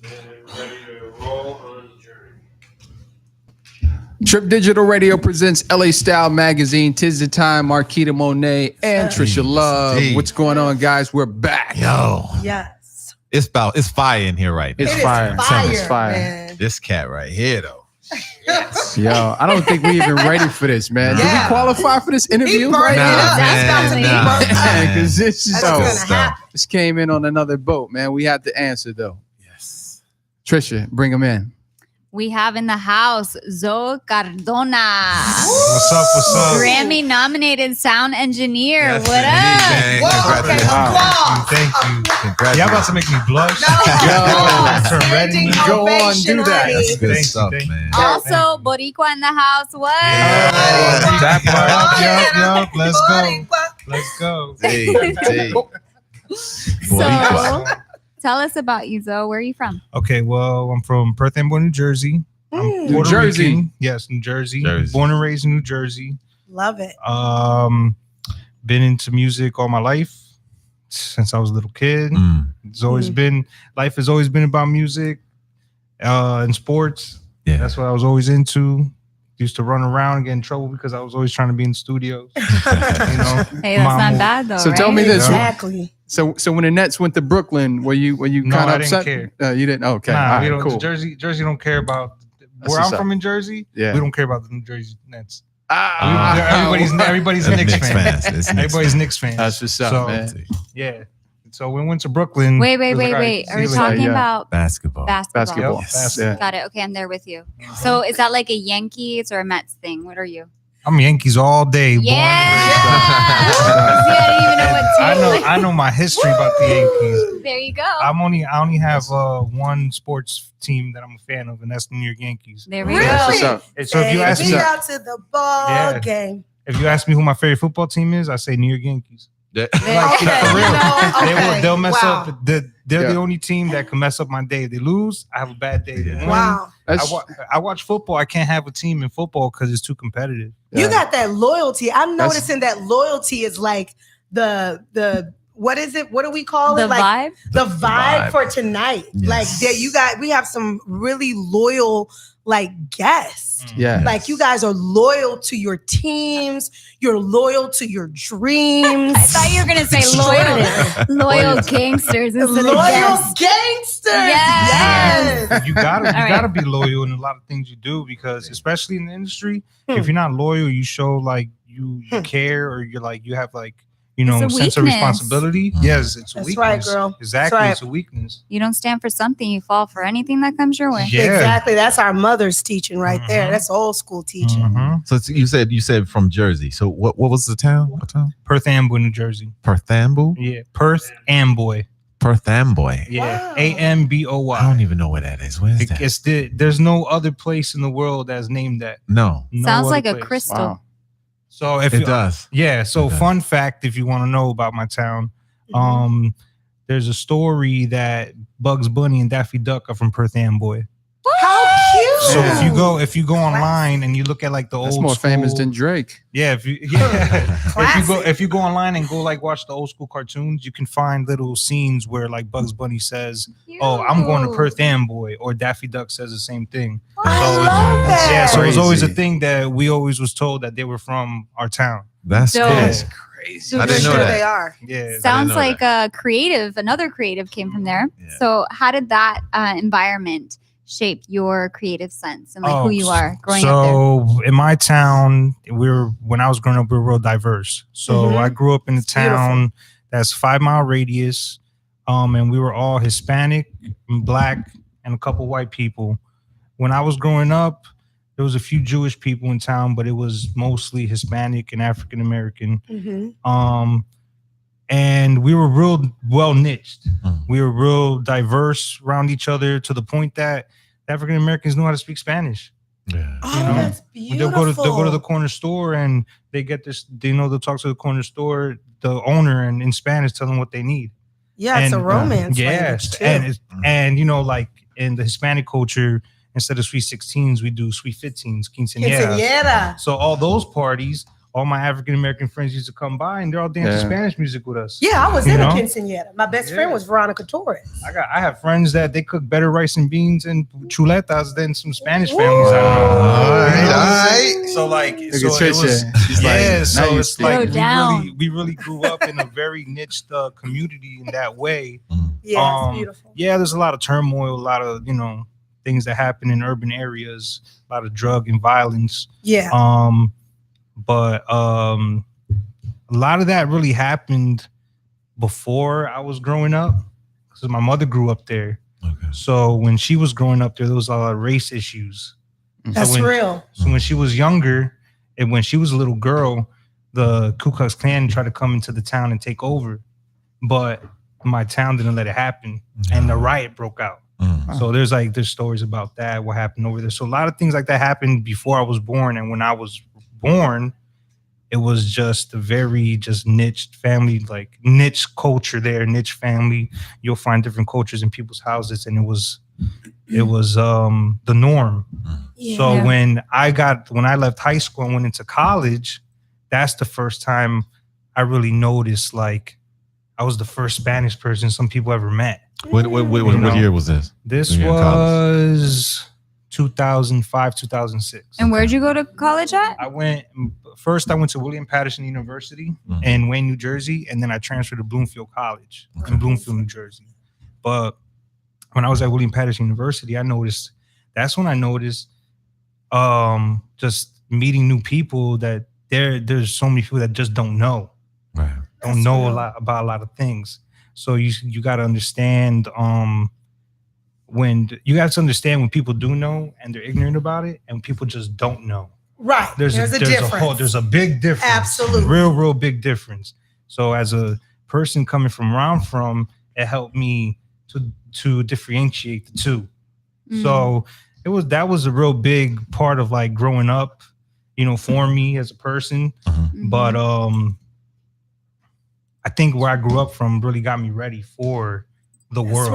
And ready to roll on the journey. Trip Digital Radio presents LA Style Magazine. Tis the time. Marquita Monet and Trisha Love. What's going on, guys? We're back. Yo. Yes. It's fire in here right now. It's fire. It's fire. Man. This cat right here, though. Yo, I don't think we even ready for this, man. Did we qualify for this interview? Right Nah. Because this is That's gonna happen. this came in on another boat, man. We had to answer though. Yes. Trisha, bring him in. We have in the house Zoe Cardona, What's up? Grammy-nominated sound engineer. Yes, What indeed, up? man. Wow. Thank you. Congratulations. Y'all about to make me blush. Yo. Turn red in me. Go on, do that. That's good Thank stuff, you. man. Also, Boricua in the house. What? Yup. Let's go. Hey. So, tell us about you, Zoe. Where are you from? Okay, well, I'm from Perth Amboy, New Jersey. I'm New Puerto Jersey. Rican. Yes, New Jersey. Born and raised in New Jersey. Love it. Been into music all my life since I was a little kid. It's always been life has always been about music and sports. Yeah. That's what I was always into. Used to run around and get in trouble because I was always trying to be in the studios. You know, Hey, that's not bad though. So right? tell me this. Exactly. So when the Nets went to Brooklyn, were you No, kind of I didn't upset? care. You didn't. Okay. Nah, All we right, don't. cool. Jersey don't care about That's where what's I'm up. from in Jersey. Yeah. We don't care about the New Jersey Nets. Everybody's Everybody's a Knicks fan. Everybody's Knicks fan. That's what's up, So, man. Yeah. So we went to Brooklyn. Wait. It was like, all right, Are see we you later. talking Yeah. about Basketball. basketball? Yep. Yes. Yeah. Got it. Okay, I'm there with you. So is that like a Yankees or a Mets thing? What are you? I'm Yankees all day. Yeah. Born and raised. I didn't even know what team. I know my history about the Yankees. There you go. I only have one sports team that I'm a fan of, and that's the New York Yankees. There we Really? go. What's up? And so if you ask Take me, me out to the ball Yeah. game. if you ask me who my favorite football team is, I say New York Yankees. Okay, For real. okay. They'll mess Wow. up. They're Yeah. the only team that can mess up my day. If they lose, I have a bad day. They Yeah. win, Wow. That's, I watch football. I can't have a team in football because it's too competitive. You yeah. got that loyalty. I'm That's- noticing that loyalty is like the what is it? What do we call The it? Like vibe. the vibe vibe. for tonight. Yes. Like that we have some really loyal like guests. Yeah. Like you guys are loyal to your teams, you're loyal to your dreams. I thought you were gonna say loyal gangsters instead of Loyal guests. gangsters. Yes. Yes. You gotta All right. gotta be loyal in a lot of things you do because especially in the industry, if you're not loyal, you show like you care or you're like you have like It's a sense of weakness. responsibility. Yes, it's a That's weakness. right, girl. Exactly, That's right. it's a weakness. You don't stand for something, you fall for anything that comes your way. Yeah. Exactly. That's our mother's teaching right there. Mhm. That's old school teaching. Mhm. So you said from Jersey. So what was the town? What town? Perth Amboy, New Jersey. Perth Amboy? Yeah, Perth Amboy. Perth Amboy. Yeah, Wow. AMBOY. I don't even know where that is. Where's that? There's no other place in the world that's named that. No. No Sounds other like a place. crystal. Wow. So if It you, does. yeah, so Okay. fun fact if you want to know about my town, there's a story that Bugs Bunny and Daffy Duck are from Perth Amboy. How cute. So Yeah. if you go online and you look at like the That's old more school, famous than Drake. yeah, if you go online and go like watch the old school cartoons, you can find little scenes where like Bugs Bunny says, "Oh, I'm going to Perth Amboy," or Daffy Duck says the same thing. I So love that. Yeah, so it was always a Crazy. thing that we always was told that they were from our town. That's So- cool. That's crazy. I didn't know Sure that. they are. Yeah, Sounds know like another creative came from there. Yeah. So how did that environment shape your creative sense and like who you are growing up there? So in my town, when I was growing up, we were real diverse. So Mhm. I grew up in a It's beautiful. town that's 5 mile radius, and we were all Hispanic, and Black, and a couple white people. When I was growing up, there was a few Jewish people in town, but it was mostly Hispanic and African American. Mhm. And we were real well niched. Mhm. We were real diverse around each other to the point that African Americans knew how to speak Spanish. Yeah. Oh, You know, that's beautiful. They'll go to the corner store and they get this. They'll talk to the corner store, the owner, and in Spanish, tell them what they need. Yeah, it's a And, romance. Yes, language, too. and like in the Hispanic culture, instead of sweet 16s, we do sweet 15s, quinceañeras. Quinceañera. So all those parties all my African American friends used to come by, and they're all dancing Spanish music with us. Yeah, I was You in a know? quinceañera. My best friend was Veronica Torres. I have friends that they cook better rice and beans and chuletas than some Spanish families I know. All You know what I'm right. saying? So like, Look so at it was, Trisha. She's like, yeah. now So you it's see. like Go down. we really grew up in a very niched community in that way. Yeah, it's beautiful. Yeah, there's a lot of turmoil, a lot of things that happen in urban areas, a lot of drug and violence. Yeah. But a lot of that really happened before I was growing up, because my mother grew up there. Okay. So when she was growing up there was a lot of race issues. That's real. So when she was younger, and when she was a little girl, the Ku Klux Klan tried to come into the town and take over, but my town didn't let it happen, and the riot broke out. So there's stories about that, what happened over there. So a lot of things like that happened before I was born, and when I was born, it was just a very niched family, like niche culture there, niche family. You'll find different cultures in people's houses, and it was the norm. Yeah. So when I left high school and went into college, that's the first time I really noticed, like, I was the first Spanish person some people ever met. What year was this? This When you were in college? was 2005, 2006. And where'd you go to college at? I went to William Patterson University in Wayne, New Jersey, and then I transferred to Bloomfield College in Bloomfield, New Jersey. But when I was at William Patterson University, that's when I noticed just meeting new people, that there's so many people that just don't know. Right. Don't know a lot about a lot of things. So you got to understand when people do know and they're ignorant about it, and people just don't know. Right. There's a difference. There's a big difference. Absolutely. Real big difference. So as a person coming from where I'm from, it helped me to differentiate the two. So that was a real big part of like growing up, for me as a person. But I think where I grew up from really got me ready for the world.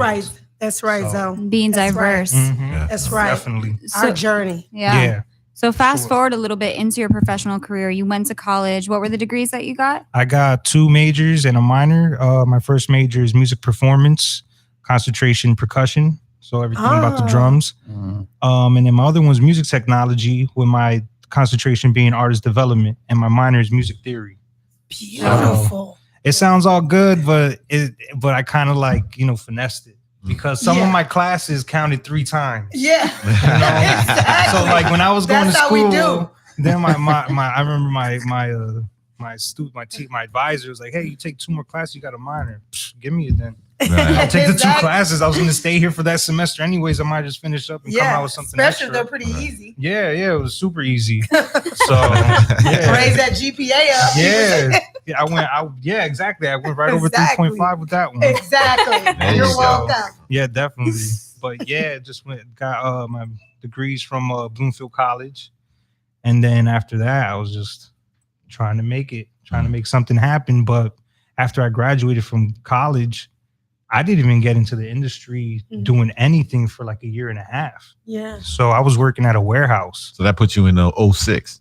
That's right, Zone. Being diverse. That's right. Definitely. Our journey. Yeah. So fast forward a little bit into your professional career. You went to college. What were the degrees that you got? I got 2 majors and a minor. My first major is music performance, concentration, percussion. So everything about the drums. And then my other one was music technology, with my concentration being artist development, and my minor is music theory. Beautiful. It sounds all good, but I kind of finessed it, because some of my classes counted 3 times. Yeah. Exactly. So like when I was going to school, then my I remember my advisor was like, "Hey, you take 2 more classes, you got a minor. Psh, give me it then." Right. I'll take the 2 classes. I was going to stay here for that semester anyways. I might just finish up and come out with something especially extra. They're pretty easy. Yeah, it was super easy. So raise that GPA up. Exactly. I went right over 3.5 with that one. Exactly. You're welcome. Yeah, definitely. But just got my degrees from Bloomfield College, and then after that, I was just trying to make something happen. But after I graduated from college, I didn't even get into the industry doing anything for like a year and a half. Yeah. So I was working at a warehouse. So that put you in 06.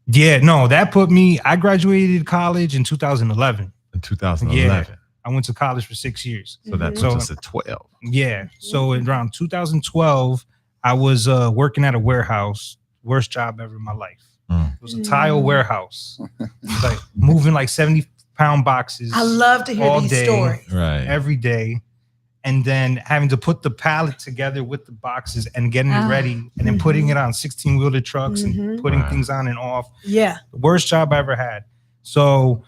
Yeah, no, that put me. I graduated college in 2011. In 2011. Yeah, I went to college for 6 years. So that puts us at 12. Yeah. So around 2012, I was working at a warehouse. Worst job ever in my life. It was a tile warehouse. Like moving like 70-pound boxes. I love to hear these stories. Right. Every day. And then having to put the pallet together with the boxes and getting it ready, and then putting it on 16-wheeler trucks and putting things on and off. Yeah. The worst job I ever had. So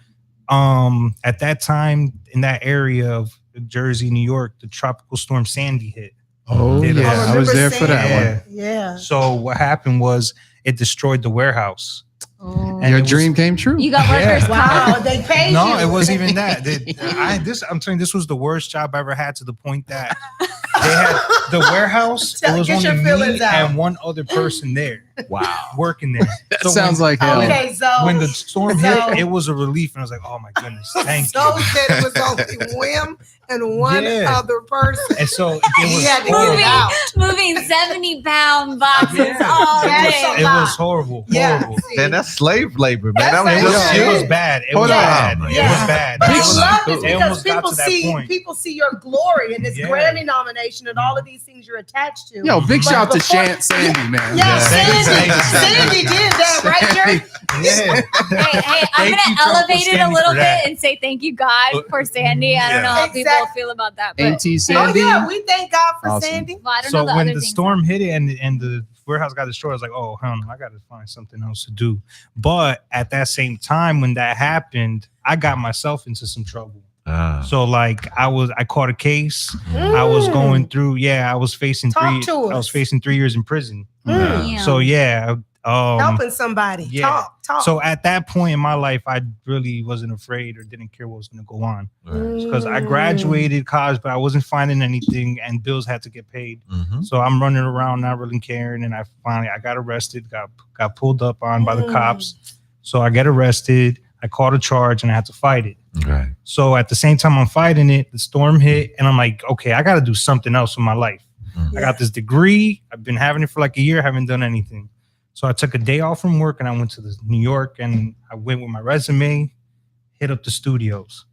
at that time in that area of Jersey, New York, the tropical storm Sandy hit. Oh, yeah. I was there for that one. Yeah. So what happened was it destroyed the warehouse. Oh. And your dream came true. You got workers. Wow, they paid you. No, it wasn't even that. I'm telling you, this was the worst job I ever had, to the point that they had the warehouse. It was only me and one other person there. Wow. working there. That So sounds when- like hell. Okay, so when the storm So- hit, it was a relief, and I was like, "Oh my goodness, thank so you." said it was only Wim and one Yeah. other person. And so it was He had to get horrible. it out. Moving 70-pound boxes Yeah. all That's day. It was horrible, Yeah. horrible. Man, that's slave labor, man. That's That was slave just labor. It you. was bad. It Hold was on. bad. Oh, It yeah. was bad. But It I was- love this it because almost got people to that see point. your glory and this Yeah. Grammy nomination and all of these things you're attached to. Yo, big But shout to before- Sandy, man. Yeah, Yeah. Sandy did that, right, Jerry? Yeah. Hey, I'm Thank you, gonna elevate Uncle it a Sandy, little for that. bit and say thank you, God, for Sandy. I don't know how people Exactly. feel about that, but Auntie Oh Sandy. yeah, we thank God for Awesome. Sandy. well, I don't So know the when other the things. storm hit it and the warehouse got destroyed, I was like, oh hell no, I got to find something else to do. But at that same time, when that happened, I got myself into some trouble. So like I caught a case. I was going through. Yeah, I was facing Talk to us. I was facing 3 years in prison. Damn. So yeah. Helping somebody. yeah. Talk. So at that point in my life, I really wasn't afraid or didn't care what was going to go on because I graduated college, but I wasn't finding anything, and bills had to get paid. Mm-hmm. So I'm running around not really caring, and I got arrested, got pulled up on by the cops. So I get arrested. I caught a charge, and I had to fight it. Right. So at the same time I'm fighting it, the storm hit, and I'm like, okay, I got to do something else with my life. I got this degree. I've been having it for like a year. Haven't done anything. So I took a day off from work and I went to New York, and I went with my resume, hit up the studios.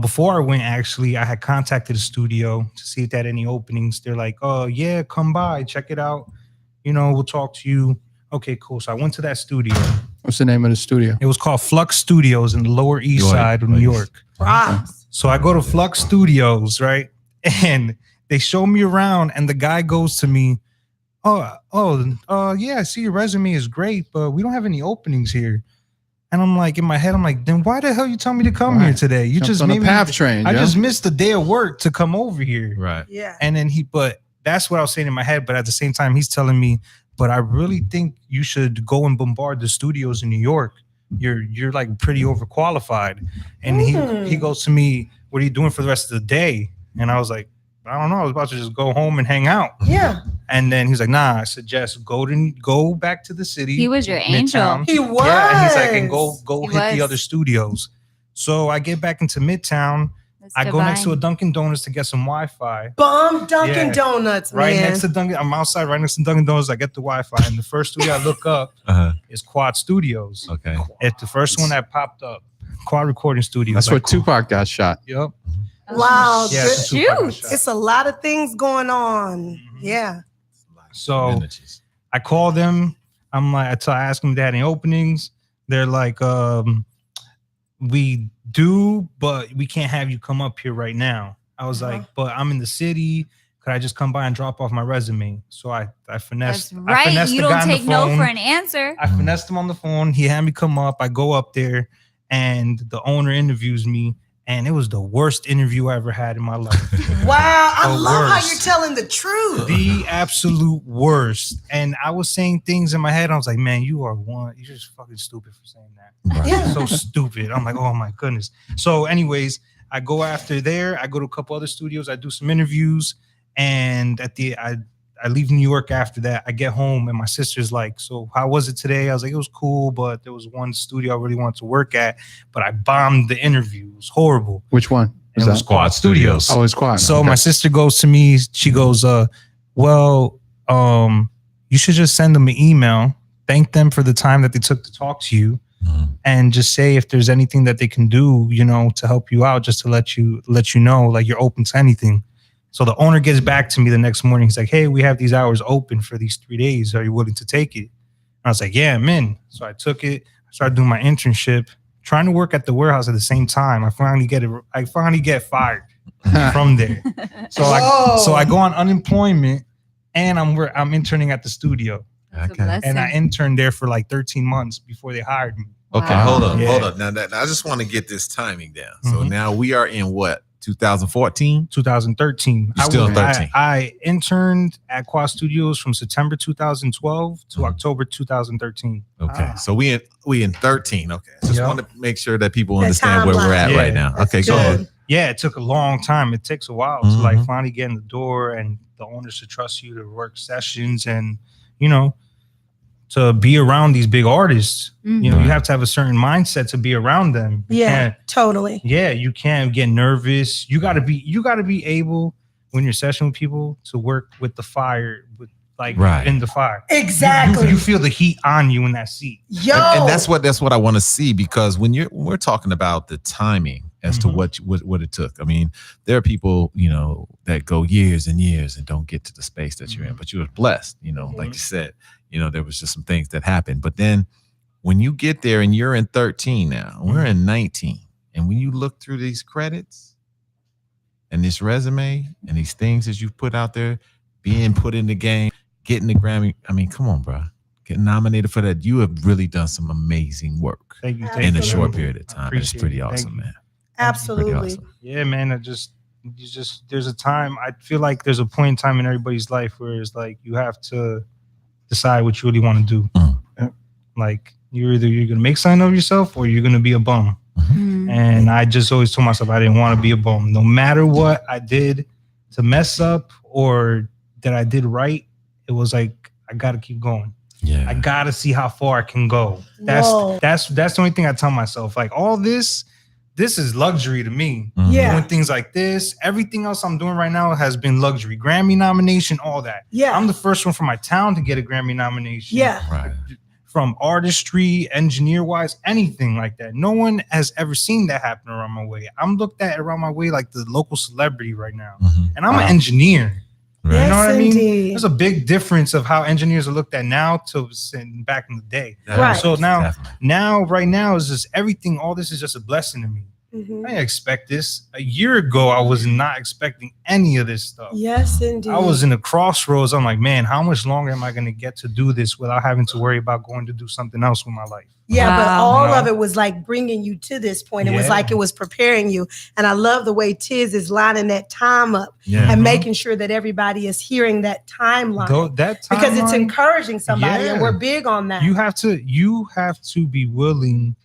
Before I went, actually, I had contacted the studio to see if they had any openings. They're like, oh yeah, come by, check it out. We'll talk to you. Okay, cool. So I went to that studio. What's the name of the studio? It was called Flux Studios in the Lower East Side of New York. Props. So I go to Flux Studios, right? And they show me around, and the guy goes to me, yeah, I see your resume is great, but we don't have any openings here. And I'm like, in my head, I'm like, then why the hell you tell me to come here today? You Jumped just on made a me, PATH train. I Joe. just missed a day of work to come over here. Right. Yeah. And then but that's what I was saying in my head. But at the same time, he's telling me, but I really think you should go and bombard the studios in New York. You're like pretty overqualified. And he goes to me, what are you doing for the rest of the day? And I was like, I don't know. I was about to just go home and hang out. Yeah. And then he's like, nah, I suggest go back to the city. He was your angel. Midtown. He was. Yeah, and he's like, and go He hit the was. other studios. So I get back into Midtown. That's I go next to a divine. Dunkin' Donuts to get some Wi-Fi. Bum Dunkin' Yeah. Donuts, Right man. next to Dunkin', I'm outside right next to Dunkin' Donuts. I get the Wi-Fi, and the first studio I look up is Quad Studios. Okay. It's the first one that popped up. Quad Recording Studios. That's where Like, Tupac got shot. Yep. Wow. Yeah, good- it's a Tupac Shoot. shot. It's a lot of things going on. Mhm. Yeah. So I call them. I'm like, I ask them if they had any openings. They're like, we do, but we can't have you come up here right now. I was like, but I'm in the city. Could I just come by and drop off my resume? So I finessed. That's I right. finessed You the guy don't on the take no phone. for an answer. I finessed him on the phone. He had me come up. I go up there, and the owner interviews me. And it was the worst interview I ever had in my life. Wow. I The love how worst. you're telling the truth. The absolute worst. And I was saying things in my head. I was like, man, you're just fucking stupid for saying that. Yeah. So stupid. I'm like, oh my goodness. So anyways, I go after there. I go to a couple other studios. I do some interviews. And I leave New York after that. I get home and my sister's like, so how was it today? I was like, it was cool, but there was one studio I really wanted to work at, but I bombed the interview. It was horrible. Which one? And it was Quad Studios. Oh, it's Quad. So Okay. my sister goes to me, she goes, you should just send them an email, thank them for the time that they took to talk to you, and just say if there's anything that they can do, to help you out, just to let you know, like you're open to anything. So the owner gets back to me the next morning. He's like, hey, we have these hours open for these 3 days. Are you willing to take it? And I was like, yeah, I'm in. So I took it. I started doing my internship, trying to work at the warehouse at the same time. I finally get fired from there. So I go on unemployment, and I'm interning at the studio. That's a Okay. blessing. And I interned there for like 13 months before they hired me. Okay, Wow. hold on, Yeah. hold on. Now, I just want to get this timing down. So Mhm. now we are in what, 2014? 2013. You're still in 13. I interned at Quad Studios from September 2012 to October 2013. Okay, so we in 13. Okay, just Yeah. want to make sure that people The understand where we're at timeline. right Yeah. now. Okay, go ahead. Good. Yeah, it took a long time. It takes a while to like Mhm. finally get in the door and the owners to trust you to work sessions and to be around these big artists. Mhm. You know, you have to have a certain mindset to be around them. You Yeah, can't- totally. Yeah, you can't get nervous. You gotta be able when you're session with people to work with the fire, with like Right. in the fire. Exactly. You feel the heat on you in that seat. Yo. And that's what I want to see, because when we're talking about the timing as to what it took. I mean, there are people, you know, that go years and years and don't get to the space that you're in, but you were blessed, you know, like you said, you know, there was just some things that happened. But then when you get there and you're in 13 now, we're in 19. And when you look through these credits and this resume and these things that you've put out there, being put in the game, getting the Grammy, I mean, come on, bro. Getting nominated for that. You have really done some amazing work Thank you. in a you. short period of time. It's Appreciate pretty it. Thank awesome, you. man. Absolutely. Pretty awesome. Yeah, man. There's a time. I feel like there's a point in time in everybody's life where it's like you have to decide what you really want to do. Like you're gonna make something of yourself or you're gonna be a bum. Mhm. And I just always told myself I didn't want to be a bum. No matter what I did to mess up or that I did right, it was like I gotta keep going. Yeah. I gotta see how far I can go. Whoa. That's the only thing I tell myself. Like all this is luxury to me. Yeah. Doing things like this, everything else I'm doing right now has been luxury. Grammy nomination, all that. Yeah. I'm the first one from my town to get a Grammy nomination. Yeah. Right. From artistry, engineer wise, anything like that. No one has ever seen that happen around my way. I'm looked at around my way like the local celebrity right now. And I'm an enginer. Right. You know what I mean? indeed. There's a big difference of how engineers are looked at now to back in the day. Right. So Definitely. right now is just everything. All this is just a blessing to me. Mhm. I didn't expect this. A year ago, I was not expecting any of this stuff. Yes, indeed. I was in a crossroads. I'm like, man, how much longer am I going to get to do this without having to worry about going to do something else with my life? Yeah, but Wow. all You know? of it was like bringing you to this point. It was Yeah. like it was preparing you. And I love the way Tiz is lining that time up Yeah. and making sure that everybody is hearing that timeline. That Because it's timeline, encouraging somebody, and Yeah. we're big on that. you have to be willing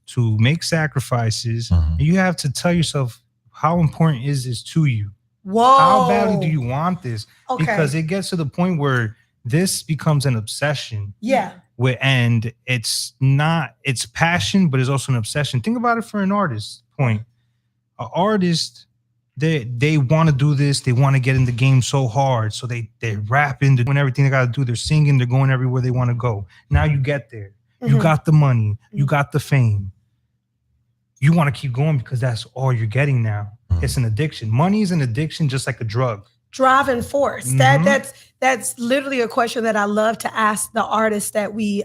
to make sacrifices. And you have to tell yourself how important is this to you. Whoa. How badly do you want this? Okay. Because it gets to the point where this becomes an obsession. Yeah. And it's passion, but it's also an obsession. Think about it for an artist point. An artist, they want to do this. They want to get in the game so hard. So they rapping, they're doing everything they got to do. They're singing, they're going everywhere they want to go. Now you get there. You Mhm. got the money. You got the fame. You want to keep going because that's all you're getting now. It's an addiction. Money is an addiction, just like a drug. Driving force. Mhm. That's literally a question that I love to ask the artists that we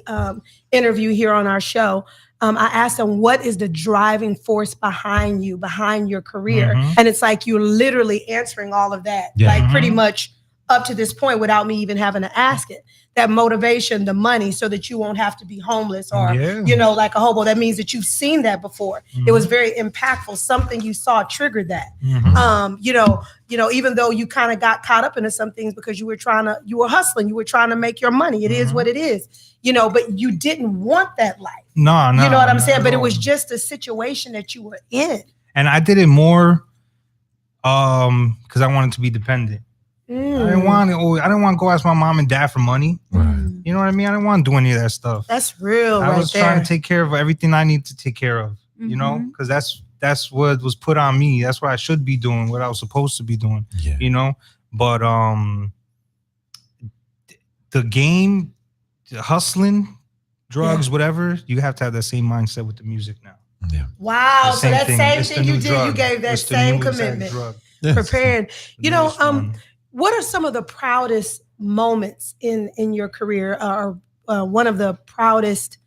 interview here on our show. I asked them, what is the driving force behind you, behind your career? Mhm. And it's like you're literally answering all of that, Yeah. like pretty Mhm. much up to this point without me even having to ask it. That motivation, the money, so that you won't have to be homeless or, Yeah. you know, like a hobo. That means that you've seen that before. It was very impactful. Something you saw triggered that. Mhm. You know, even though you kind of got caught up into some things because you were hustling, you were trying to make your money. It is what it is, you know, but you didn't want that life. No, You know what I'm not saying? at But it all. was just a situation that you were in. And I did it more because I wanted to be dependent. I didn't want to go ask my mom and dad for money. Mm. You know what I mean? I didn't want to do any of that stuff. That's real. I right was there. trying to take care of everything I need to take care of, you know, Mhm. because that's what was put on me. That's what I should be doing, what I was supposed to be doing, Yeah. you know. But the game, hustling, drugs, whatever, you have to have that same mindset with the music now. Yeah. Wow. The So that thing. same It's the thing you new did, drug. you gave that It's the same new exact commitment. drug. Preparing. The You know, newest one. what are some of the proudest moments in your career, or one of the proudest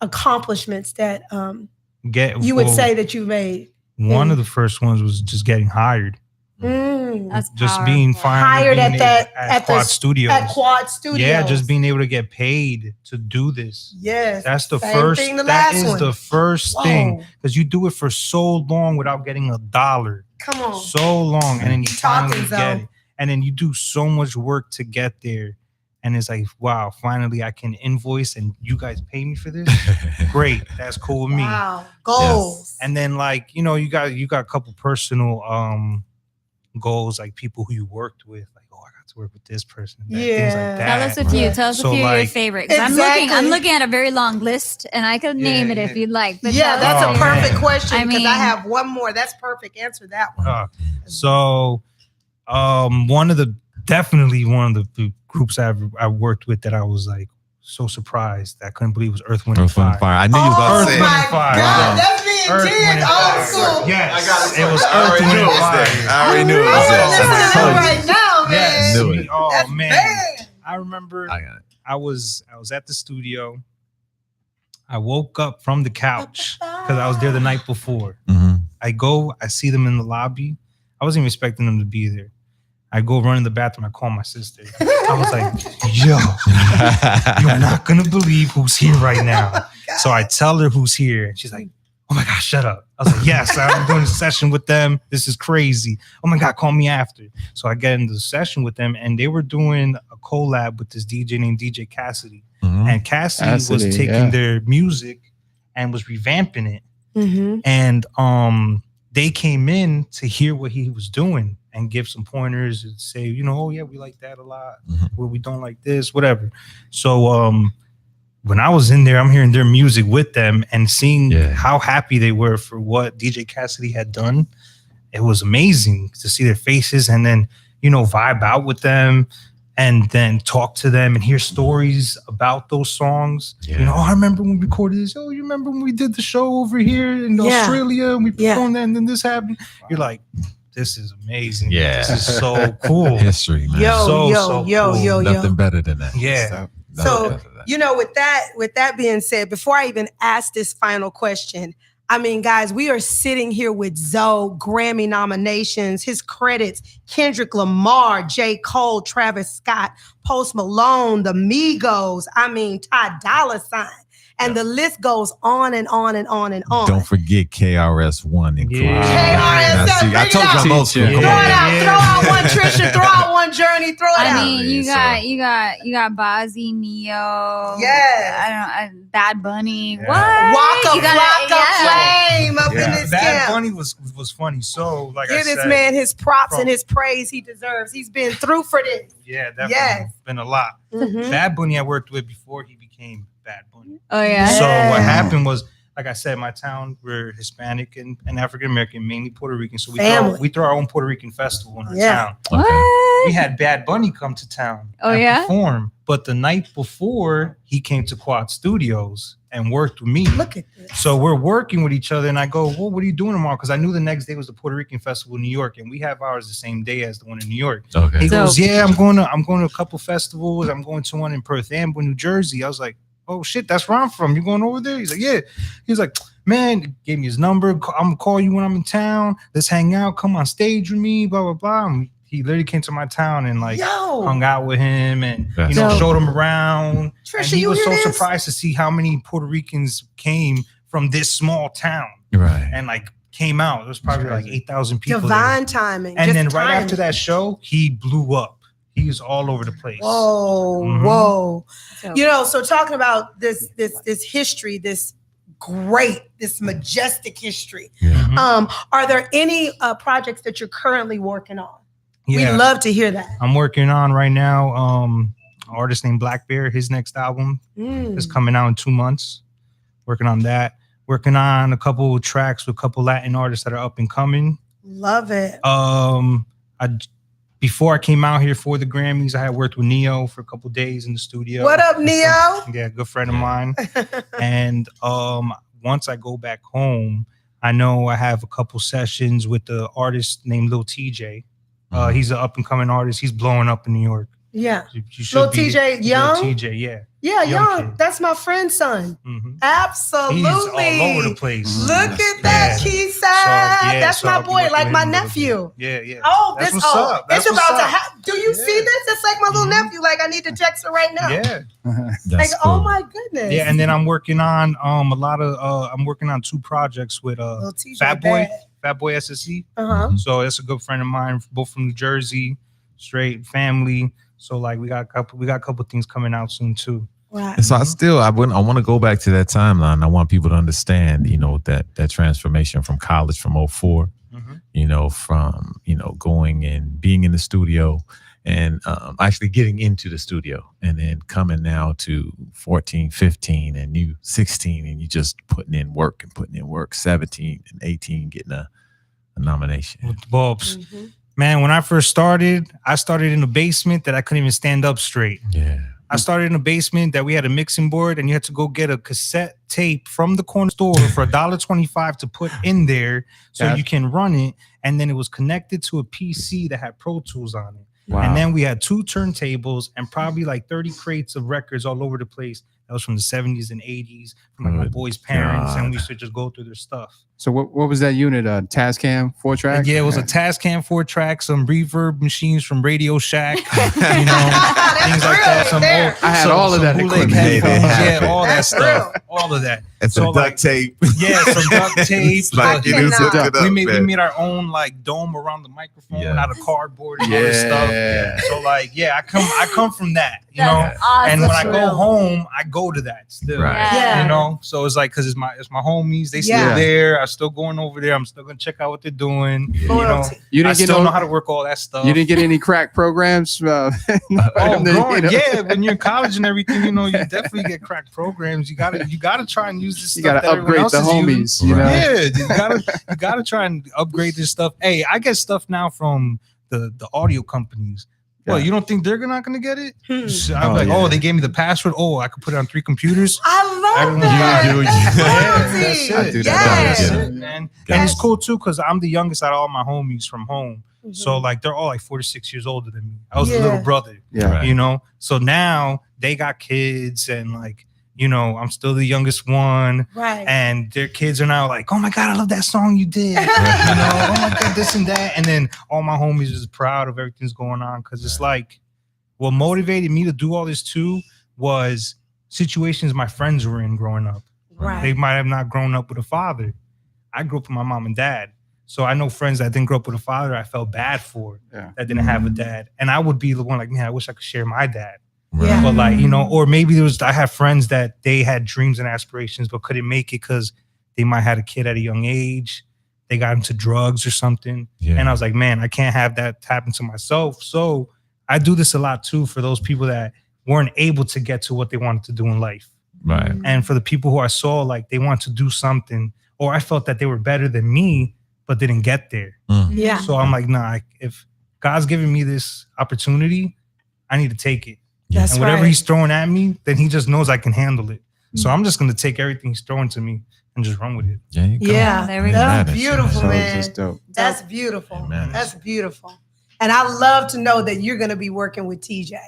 accomplishments that you would say that you made? One of the first ones was just getting hired. That's Just being powerful. finally Hired being at Quad the Studios. At Quad Studios. Yeah, just being able to get paid to do this. Yes. That's the Same first. thing the That last is one. the first Whoa. thing, because you do it for so long without getting $1. Come on. So long, and then you finally Talking, get Zoe. it, and then you do so much work to get there, and it's like, wow, finally I can invoice, and you guys pay me for this. Great, that's cool with me. Wow. Goals. And then, like, you know, you got a couple personal goals, like people who you worked with, like, oh, I got to work with this person, things Yeah. like that. Tell us a few. Tell us So, a few of your like- favorite. 'Cause Exactly. I'm looking at a very long list, and I could name it if you'd like. But Yeah, tell that's us a Oh, perfect man. question I because mean- I have one more. That's perfect. Answer that one. So, one of the groups I worked with that I was like so surprised that I couldn't believe was Earth, Wind, and Earth, Wind, Fire. and Fire. I knew you was about Oh to say Wind, my and Fire. God, Wow. that's being Earth, dead Wind, and old Fire. school. Yes, I got it. it was I Earth, already Wind, knew and it was Fire. there. I already knew it I'm was there. listening to I that told you. right now, man. Yes. Knew it. Oh That's man. bad. I remember I got it. I was at the studio. I woke up from the couch because I was there the night before. Mm-hmm. I see them in the lobby. I wasn't even expecting them to be there. I go run in the bathroom. I call my sister. I was like, yo, you're not going to believe who's here right now. So I tell her who's here. And she's like, oh my God, shut up. I was like, yes, I'm doing a session with them. This is crazy. Oh my God, call me after. So I get into the session with them, and they were doing a collab with this DJ named DJ Cassidy. Mm-hmm. And Cassidy was taking their music and was revamping it. Mm-hmm. And they came in to hear what he was doing and give some pointers and say, you know, oh yeah, we like that a lot. Mhm. Well, we don't like this, whatever. So when I was in there, I'm hearing their music with them and seeing how happy they were for what DJ Cassidy had done. It was amazing to see their faces and then, you know, vibe out with them and then talk to them and hear stories about those songs. Yeah. You know, oh, I remember when we recorded this. Oh, you remember when we did the show over here in Australia and we performed that and then this happened? You're like, this is amazing. Yeah. This is so cool. History, man. Yo. Nothing better than that. Yeah. So, you know, with that being said, before I even ask this final question, I mean, guys, we are sitting here with Zoe, Grammy nominations, his credits, Kendrick Lamar, J. Cole, Travis Scott, Post Malone, the Migos, I mean, Ty Dolla $ign. And the list goes on and on and on and on. Don't forget KRS-One included. KRS, I told you I'm old school. Throw it out. Throw out one Trisha. Throw out one Journey. Throw it out. I mean, you got Bozzy, Neo. Yes. I don't know. Bad Bunny. Yeah. What? Waka You gotta- Flame up in this Bad camp. Bunny was funny. So, like Give I said, this man his props and his praise he deserves. He's been through for this. yeah, definitely. Yes. Been a lot. Mhm. Bad Bunny I worked with before he became Bad Bunny. Oh yeah. So what Yeah. happened was, like I said, my town, we're Hispanic and African American, mainly Puerto Rican. So we throw our own Puerto Rican festival in our town. What? We had Bad Bunny come to town Oh, and yeah? perform. But the night before, he came to Quad Studios and worked with me. Look at this. So we're working with each other, and I go, well, what are you doing tomorrow? Because I knew the next day was the Puerto Rican Festival in New York, and we have ours the same day as the one in New York. Okay. He So- goes, yeah, I'm going to a couple festivals. I'm going to one in Perth Amboy, New Jersey. I was like, oh shit, that's where I'm from. You going over there? He's like, yeah. He's like, man, gave me his number. I'm gonna call you when I'm in town. Let's hang out. Come on stage with me. Blah blah blah. And he literally came to my town and like hung out with him and That's you know dope. showed him around. Trisha, and he you was hear so this? surprised to see how many Puerto Ricans came from this small town Right. and like came out. There was probably like 8,000 people. there. Divine timing. And just then right timing. after that show, he blew up. He was all over the place. Whoa, Mhm. whoa. So- You know, so talking about this history, this majestic history. Yeah. Mhm. Are there any projects that you're currently working on? Yeah. We'd love to hear that. I'm working on right now. An artist named Black Bear. His next album Mm. is coming out in 2 months. Working on that. Working on a couple of tracks with a couple Latin artists that are up and coming. Love it. Before I came out here for the Grammys, I had worked with Neo for a couple of days in the studio. What up, Neo? Yeah, good friend of mine. And once I go back home, I know I have a couple sessions with the artist named Lil TJ. He's an up and coming artist. He's blowing up in New York. Yeah. You should Lil be- TJ Lil Young? TJ, yeah. Yeah, Young Young. kid. That's my friend's son. Mhm. Absolutely. He's all over the place. Look at that, Yeah. Keyside. That's so my I'll be boy, working like with my him a little nephew. bit. Yeah. Oh, That's this what's oh, up. That's it's about what's to up. happen. Do you see Yeah. this? It's like my little Mhm. nephew. Like I need to text her right now. Yeah. Like, oh my goodness. Yeah, and then I'm working on I'm working on 2 projects with Lil TJ Fat Boy, bad. Fat Boy SSE. Uh-huh. So that's a good friend of mine, both from New Jersey, straight family. So like we got a couple things coming out soon too. Right. And so I want to go back to that timeline. I want people to understand, you know, that transformation from college from 04 you know, from, you know, going and being in the studio and actually getting into the studio and then coming now to 14, 15 and you 16 and you just putting in work, 17 and 18 getting a nomination. With the bulbs. Man, when I first started, I started in a basement that I couldn't even stand up straight. Yeah. I started in a basement that we had a mixing board and you had to go get a cassette tape from the corner store for $1.25 to put in there so you can run it. And then it was connected to a PC that had Pro Tools on it. Wow. And then we had 2 turntables and probably like 30 crates of records all over the place. That was from the 70s and 80s from like my boys' parents. And we used to just go through their stuff. So what was that unit? Tascam 4-track? Yeah, it was a Tascam 4-track, some reverb machines from Radio Shack, you know, things like that. Some old, I had all of that bootleg equipment. headphones, all that stuff, all of that. And some duct tape. Yeah, some duct tape. Like, we made our own like dome around the microphone out of cardboard and all this stuff. So like, I come from that, you know. Awesome. And when I go home, I go to that still, Yeah. you know. So it's like, cause it's my homies. They still there. I'm still going over there. I'm still gonna check out what they're doing. You know, I still know how to work all that stuff. You didn't get any crack programs? When you're in college and everything, you know, you definitely get crack programs. You gotta try and use this. You gotta upgrade the homies. You know? Yeah, you gotta try and upgrade this stuff. Hey, I get stuff now from the audio companies. Well, you don't think they're not going to get it? So I'm they gave me the password. Oh, I could put it on 3 computers. I love that. I do that. Man. And it's cool too because I'm the youngest out of all my homies from home. So like they're all like 46 years older than me. I was the little brother. You know. So now they got kids and like, you know, I'm still the youngest one. Right. And their kids are now like, oh my God, I love that song you did. You know, oh my God, this and that. And then all my homies is proud of everything's going on. Cause it's like, what motivated me to do all this too was situations my friends were in growing up. Right. They might have not grown up with a father. I grew up with my mom and dad. So I know friends that didn't grow up with a father I felt bad for that didn't have a dad. And I would be the one like, man, I wish I could share my dad. Yeah. But like, you know, or maybe I have friends that they had dreams and aspirations, but couldn't make it because they might have had a kid at a young age. They got into drugs or something. Yeah. And I was like, man, I can't have that happen to myself. So I do this a lot too for those people that weren't able to get to what they wanted to do in life. Right. And for the people who I saw, like they want to do something, or I felt that they were better than me, but didn't get there. Yeah. So I'm like, nah, if God's giving me this opportunity, I need to take it. That's and whatever he's throwing at me, then he just knows I can handle it. So I'm just going to take everything he's throwing to me and just run with it. Yeah. There we go. That's beautiful, man. That's dope. That's beautiful. Amen. That's beautiful. And I love to know that you're going to be working with TJ.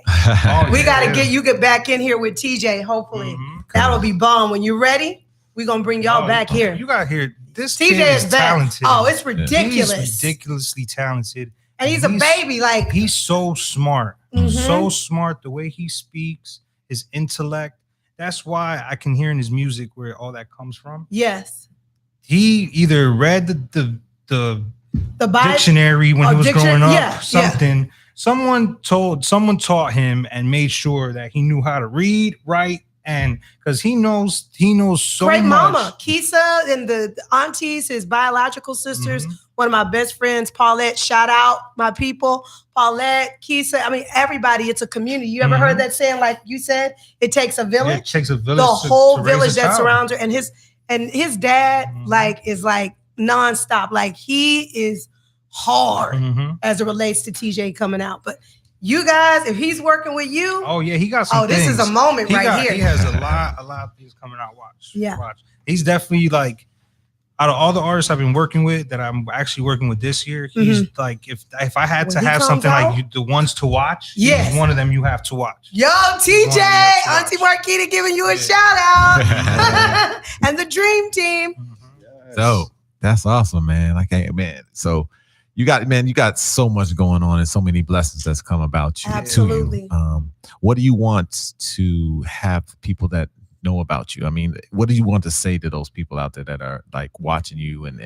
We got to get back in here with TJ, hopefully. That'll be bomb. When you're ready, we're going to bring y'all back here. You got to hear this. TJ is is back. talented. Oh, it's ridiculous. He's ridiculously talented. And he's a baby. Like, he's so smart. So smart. The way he speaks, his intellect. That's why I can hear in his music where all that comes from. Yes. He either read the Bible? Dictionary when he was growing up. Yeah, something. Someone taught him and made sure that he knew how to read, write, and because he knows so Great much. mama, Kisa, and the aunties, his biological sisters. One of my best friends, Paulette. Shout out my people, Paulette, Kisa. I mean, everybody. It's a community. You ever heard that saying? Like you said, it takes a village. Yeah, it takes a village. The whole to raise village a that child. surrounds her, and his dad is like nonstop. Like he is hard as it relates to TJ coming out, but. You guys, if he's working with you, oh yeah, he got some. This is a moment here. He has a lot of things coming out. Watch. He's definitely like out of all the artists I've been working with that I'm actually working with this year. He's like if I had to have something like the ones to watch, he's one of them you have to watch. Yo, TJ, Auntie Marquita giving you a shout out, and the Dream Team. So that's awesome, man. Like, man, so. You got so much going on and so many blessings that's come about you. Absolutely. To you. What do you want to have people that know about you? I mean, what do you want to say to those people out there that are like watching you and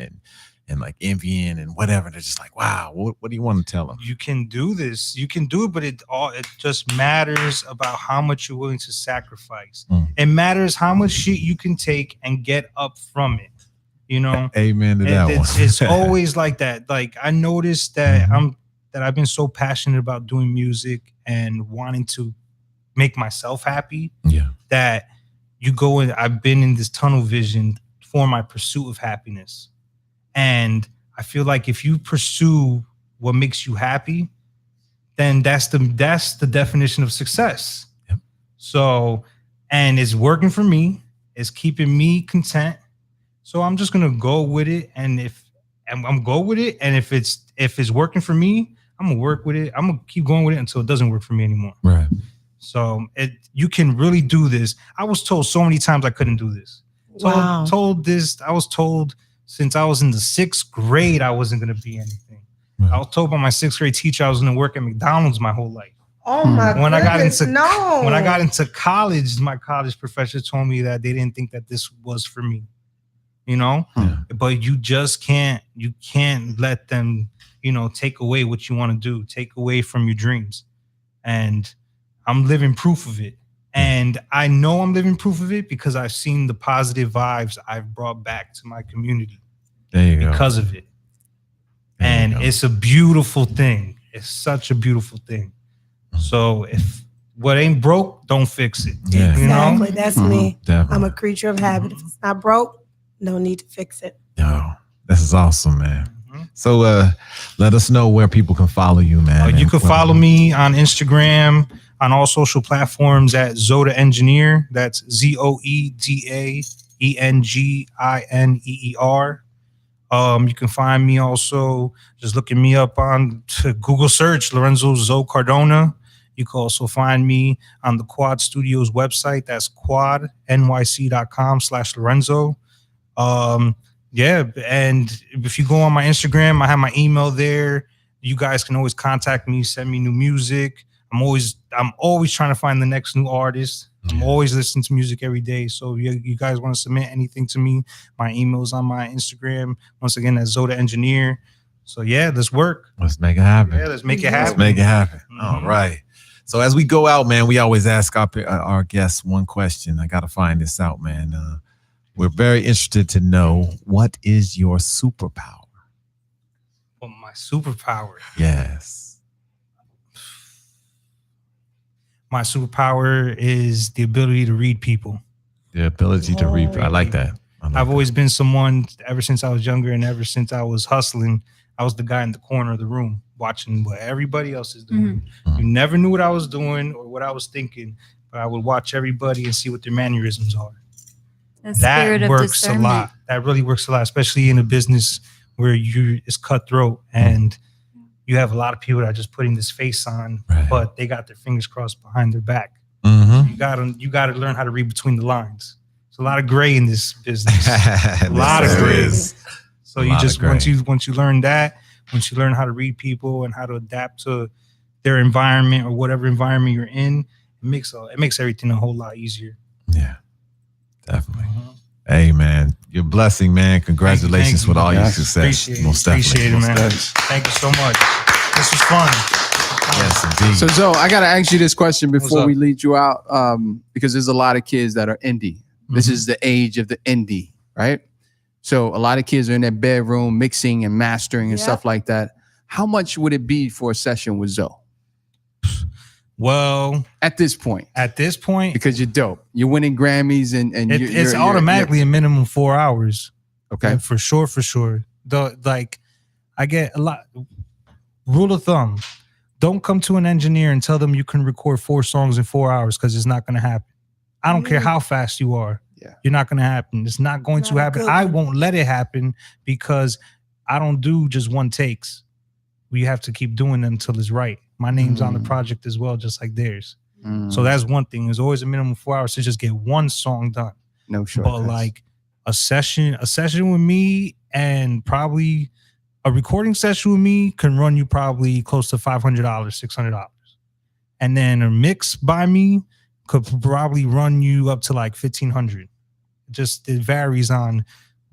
like envying and whatever? They're just like, wow, what do you want to tell them? You can do this. You can do it, but it just matters about how much you're willing to sacrifice. It matters how much shit you can take and get up from it. You know, Amen to that one. It's always like that. Like I noticed that Mhm. I've been so passionate about doing music and wanting to make myself happy Yeah. that I've been in this tunnel vision for my pursuit of happiness. And I feel like if you pursue what makes you happy, then that's the definition of success. Yep. So, and it's working for me. It's keeping me content. So I'm just gonna go with it. And if I'm go with it, and if it's working for me, I'm gonna work with it. I'm gonna keep going with it until it doesn't work for me anymore. Right. So you can really do this. I was told so many times I couldn't do this. Wow. I was told since I was in the 6th grade I wasn't gonna be anything. Right. I was told by my 6th grade teacher I was gonna work at McDonald's my whole life. Oh my When I got goodness, into no. When I got into college, my college professor told me that they didn't think that this was for me. You know, but you can't let them, take away what you want to do, take away from your dreams. And I'm living proof of it. And I know I'm living proof of it because I've seen the positive vibes I've brought back to my community because of it. And it's a beautiful thing. It's such a beautiful thing. So if what ain't broke, don't fix it. Yeah. Exactly. That's me. Definitely. I'm a creature of habit. If it's not broke, no need to fix it. Yo, this is awesome, man. So let us know where people can follow you, man. You can follow me on Instagram, on all social platforms at Zoda Engineer. That's ZOEDAENGINEER. You can find me also just looking me up on Google search, Lorenzo Zoe Cardona. You can also find me on the Quad Studios website. That's quadnyc.com/Lorenzo. Yeah, and if you go on my Instagram, I have my email there. You guys can always contact me, send me new music. I'm always trying to find the next new artist. I'm always listening to music every day. So if you guys want to submit anything to me, my email's on my Instagram. Once again, that's Zoda Engineer. So yeah, let's work. Let's make it happen. Yeah, let's make it happen. Let's make it happen. All right. So as we go out, man, we always ask our guests one question. I got to find this out, man. We're very interested to know, what is your superpower? Well, my superpower. Yes. My superpower is the ability to read people. The ability to read. I like that. I've always been someone, ever since I was younger and ever since I was hustling, I was the guy in the corner of the room watching what everybody else is doing. You never knew what I was doing or what I was thinking, but I would watch everybody and see what their mannerisms are. That works a lot. That really works a lot, especially in a business where it's cutthroat and you have a lot of people that are just putting this face on, but they got their fingers crossed behind their back. You gotta learn how to read between the lines. There's a lot of gray in this business. A lot of gray. So you just once you learn that, once you learn how to read people and how to adapt to their environment or whatever environment you're in, it makes everything a whole lot easier. Yeah. Definitely. Hey, man, your blessing, man. Congratulations with all your success. Most definitely. Appreciate it, man. Thank you so much. This was fun. Yes, indeed. So, Zoe, I got to ask you this question before we lead you out, because there's a lot of kids that are indie. This is the age of the indie, right? So a lot of kids are in their bedroom mixing and mastering and stuff like that. How much would it be for a session with Zoe? Well, at this point, because you're dope, you're winning Grammys, and it's automatically a minimum 4 hours. Okay, yeah, for sure. I get a lot. Rule of thumb: don't come to an engineer and tell them you can record 4 songs in 4 hours, because it's not going to happen. I don't care how fast you are. You're not going to happen. It's not going to happen. I won't let it happen, because I don't do just one takes. We have to keep doing them until it's right. My name's on the project as well, just like theirs. So that's one thing. There's always a minimum of 4 hours to just get one song done. No sure. But like a session with me, and probably a recording session with me can run you probably close to $500, $600. And then a mix by me could probably run you up to like $1,500. It varies on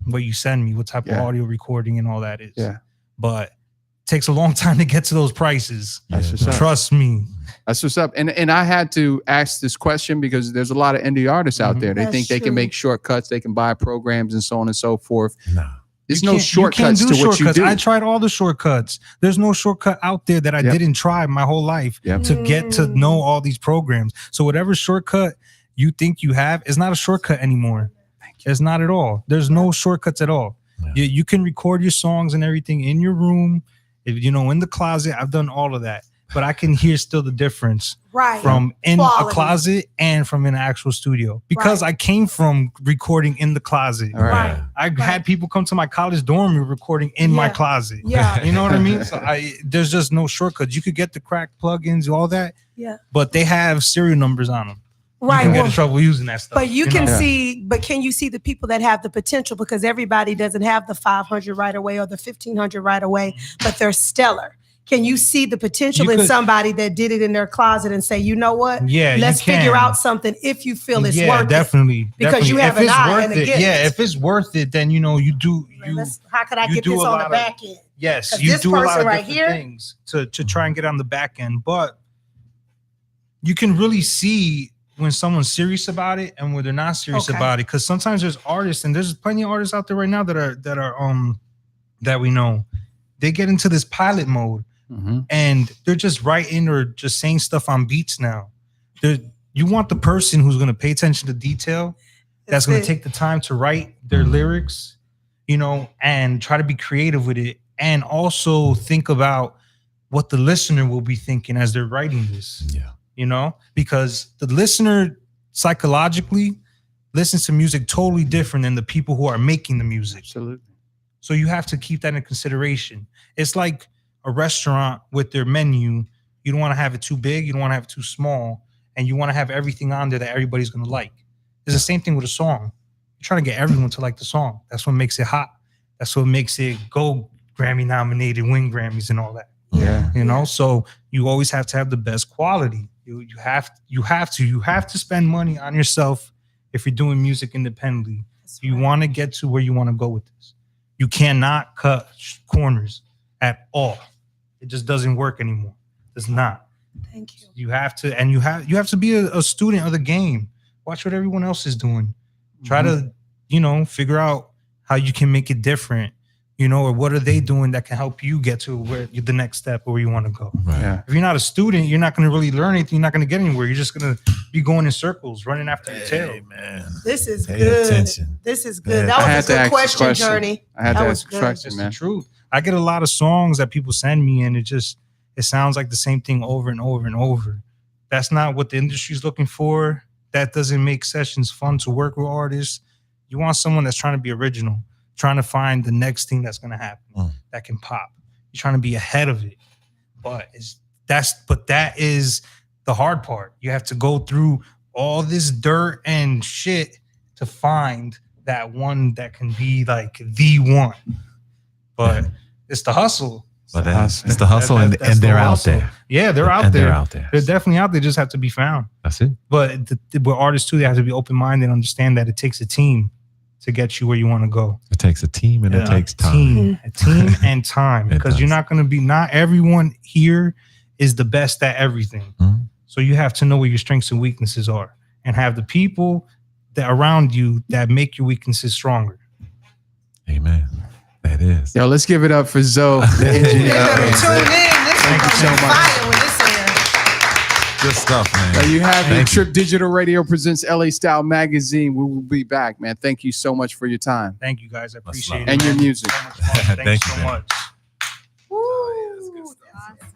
what you send me, what type of audio recording and all that is. Yeah. But it takes a long time to get to those prices. That's just trust me. That's what's up. And I had to ask this question because there's a lot of indie artists out there. They That's think they can true. make shortcuts, they can buy programs and so on and so forth. No. There's You no can't- shortcuts you to can't do what you shortcuts. do. I tried all the shortcuts. There's no shortcut out there that I Yep. didn't try my whole life Yep. to get to know all these programs. So whatever shortcut you think you have is not a shortcut anymore. It's not at all. There's no shortcuts at all. Yeah. You can record your songs and everything in your room, if you know, in the closet. I've done all of that, but I can hear still the difference Right. from in Quality. a closet and from an actual studio because I came from recording in the closet. All right. I had people come to my college dorm and recording in my closet. Yeah. You know what I mean? So there's just no shortcuts. You could get the crack plugins, all that. Yeah. But they have serial numbers on them. Right. You can get Well, in trouble using that stuff. but you can know? see, but can you see the people that have the potential? Because everybody doesn't have the 500 right away or the 1500 right away, but they're stellar. Can you see the potential You in could- somebody that did it in their closet and say, you know what? Yeah, Let's you can. figure out something if you feel it's worth definitely. Because you have if an it's eye worth and a it, gift. yeah, if it's worth it, then you know you do. it. How could I you get do this a on lot the of- back end? Yes, 'Cause you this do a lot person of right different here- things to try and get on the back end, but you can really see when someone's serious about it and when they're not serious Okay. about it. Because sometimes there's artists, and there's plenty of artists out there right now that we know. They get into this pilot mode Mhm. and they're just writing or just saying stuff on beats now. You want the person who's going to pay attention to detail, that's going to take the time to write their lyrics, you know, and try to be creative with it, and also think about what the listener will be thinking as they're writing this. Yeah. You know, because the listener psychologically listens to music totally different than the people who are making the music. Absolutely. So you have to keep that in consideration. It's like a restaurant with their menu. You don't want to have it too big, you don't want to have it too small, and you want to have everything on there that everybody's going to like. It's the same thing with a song. You're trying to get everyone to like the song. That's what makes it hot. That's what makes it go Grammy nominated, win Grammys and all that. Yeah. You know, so you always have to have the best quality. You have to spend money on yourself if you're doing music independently. You want to get to where you want to go with this. You cannot cut corners at all. It just doesn't work anymore. It's not. Thank you. You have to, and you have to be a student of the game. Watch what everyone else is doing. Try to, you know, figure out how you can make it different. You know, or what are they doing that can help you get to where the next step or where you want to go? Right. Yeah. If you're not a student, you're not going to really learn anything. You're not going to get anywhere. You're just going to be going in circles, running after your tail. Hey, man. This is Pay good. attention. This is good. Yeah. I That had was to a ask good the question, question. Journey. I had That to was ask a good. question, It's man. the truth. I get a lot of songs that people send me, and it sounds like the same thing over and over and over. That's not what the industry's looking for. That doesn't make sessions fun to work with artists. You want someone that's trying to be original, trying to find the next thing that's going to happen that can pop. You're trying to be ahead of it. But that is the hard part. You have to go through all this dirt and shit to find that one that can be like the one. But it's the hustle. But it's the hustle, and That's they're the out hustle. there. Yeah, they're out And there. they're out there. They're definitely out there. Just have to be found. That's it. But with artists too, they have to be open-minded and understand that it takes a team to get you where you want to go. It takes a team, and it takes time. A team and time. It Because does. you're not going to be, not everyone here is the best at everything. Mhm. So you have to know where your strengths and weaknesses are and have the people that around you that make your weaknesses stronger. Amen. That is. Yo, let's give it up for Zoe, the engineer. You better man. tune in. This Thank you is so gonna be much. fire when this airs. Good stuff, man. There you have it. Thank you. Trip Digital Radio presents LA Style Magazine. We will be back, man. Thank you so much for your time Thank you guys. I Much appreciate love. it. and your man. music. So much fun. Thanks Thank so you, man. much. Woo. Awesome.